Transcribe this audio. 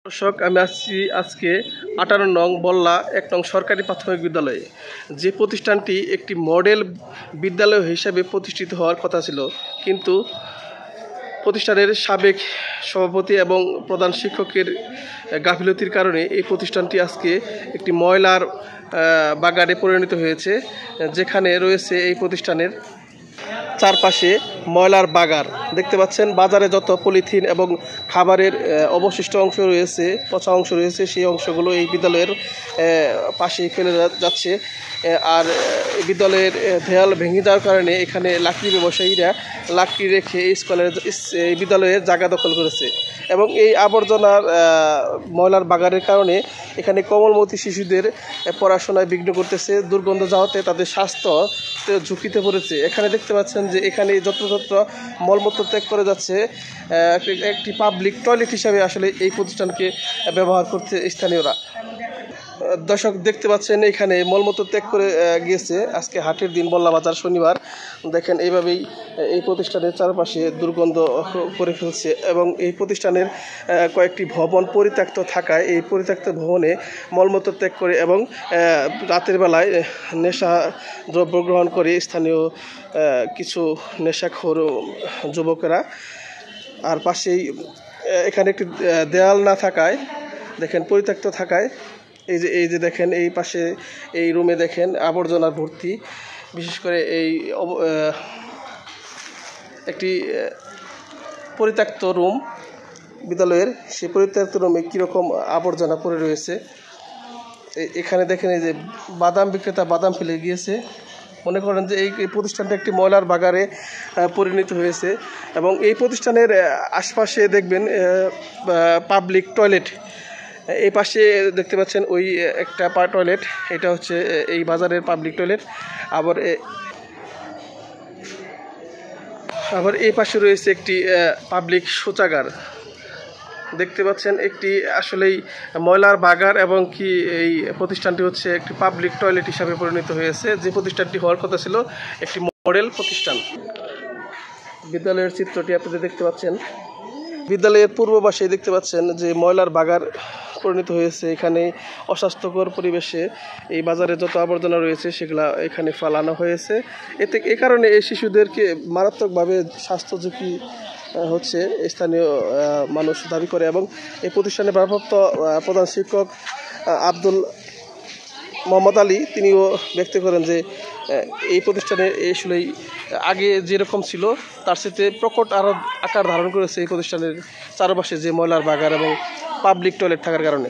দর্শক, আমি আসছি আজকে 18 নং বল্লা 1 নং সরকারি প্রাথমিক বিদ্যালয়ে। যে প্রতিষ্ঠানটি একটি মডেল বিদ্যালয় হিসাবে প্রতিষ্ঠিত হওয়ার কথা ছিল, কিন্তু প্রতিষ্ঠানের সাবেক সভাপতি এবং প্রধান শিক্ষকের গাফিলতির কারণে এই প্রতিষ্ঠানটি আজকে একটি ময়লার বাগানে পরিণত হয়েছে, যেখানে রয়েছে এই প্রতিষ্ঠানের চারপাশে ময়লার বাগার। দেখতে পাচ্ছেন বাজারে যত পলিথিন এবং খাবারের অবশিষ্ট অংশ রয়েছে, পচা অংশ রয়েছে, সেই অংশগুলো এই বিদ্যালয়ের পাশেই ফেলে যাচ্ছে। আর বিদ্যালয়ের দেয়াল ভেঙে যাওয়ার কারণে এখানে লাকড়ি ব্যবসায়ীরা লাকড়ি রেখে এই বিদ্যালয়ের জায়গা দখল করেছে এবং এই আবর্জনার ময়লার বাগানের কারণে এখানে কোমলমতি শিশুদের পড়াশোনায় বিঘ্ন করতেছে। দুর্গন্ধ যাওয়াতে তাদের স্বাস্থ্য ঝুঁকিতে পড়েছে। এখানে দেখতে পাচ্ছেন যে এখানে যত্রতত্র মলমূত্র ত্যাগ করে যাচ্ছে। একটি পাবলিক টয়লেট হিসাবে আসলে এই প্রতিষ্ঠানকে ব্যবহার করছে স্থানীয়রা। দর্শক, দেখতে পাচ্ছেন এখানে মলমূত্র ত্যাগ করে গিয়েছে। আজকে হাটের দিন, বল্লা বাজার, শনিবার। দেখেন এইভাবেই এই প্রতিষ্ঠানের চারপাশে দুর্গন্ধ করে ফেলছে এবং এই প্রতিষ্ঠানের কয়েকটি ভবন পরিত্যক্ত থাকায় এই পরিত্যক্ত ভবনে মলমূত্র ত্যাগ করে এবং রাতের বেলায় নেশা দ্রব্য গ্রহণ করে স্থানীয় কিছু নেশাখোর যুবকেরা। আর পাশেই এখানে একটি দেয়াল না থাকায়, দেখেন পরিত্যক্ত থাকায় এই যে দেখেন এই পাশে এই রুমে দেখেন আবর্জনার ভর্তি। বিশেষ করে এই একটি পরিত্যক্ত রুম বিদ্যালয়ের, সেই পরিত্যক্ত রুমে কীরকম আবর্জনা পড়ে রয়েছে। এখানে দেখেন এই যে বাদাম বিক্রেতা বাদাম ফেলে গিয়েছে। মনে করেন যে এই প্রতিষ্ঠানটা একটি ময়লার বাগারে পরিণত হয়েছে এবং এই প্রতিষ্ঠানের আশপাশে দেখবেন পাবলিক টয়লেট। এই পাশে দেখতে পাচ্ছেন ওই একটা টয়লেট, এটা হচ্ছে এই বাজারের পাবলিক টয়লেট। আবার এই পাশে রয়েছে একটি পাবলিক শৌচাগার। দেখতে পাচ্ছেন একটি আসলেই ময়লার বাগার এবং কি এই প্রতিষ্ঠানটি হচ্ছে একটি পাবলিক টয়লেট হিসাবে পরিণত হয়েছে, যে প্রতিষ্ঠানটি হওয়ার কথা ছিল একটি মডেল প্রতিষ্ঠান। বিদ্যালয়ের চিত্রটি আপনাদের দেখতে পাচ্ছেন। বিদ্যালয়ের পূর্ব পাশে দেখতে পাচ্ছেন যে ময়লার বাগার পরিণত হয়েছে। এখানে অস্বাস্থ্যকর পরিবেশে এই বাজারে যত আবর্জনা রয়েছে সেগুলা এখানে ফালানো হয়েছে। এই কারণে এই শিশুদেরকে মারাত্মকভাবে স্বাস্থ্য ঝুঁকি হচ্ছে স্থানীয় মানুষ দাবি করে এবং এই প্রতিষ্ঠানের ভারপ্রাপ্ত প্রধান শিক্ষক আব্দুল মোহাম্মদ আলী তিনিও ব্যক্ত করেন যে এই প্রতিষ্ঠানে আসলেই আগে যেরকম ছিল তার সাথে প্রকট আরও আকার ধারণ করেছে এই প্রতিষ্ঠানের চারপাশে যে ময়লার বাগার এবং পাবলিক টয়লেট থাকার কারণে।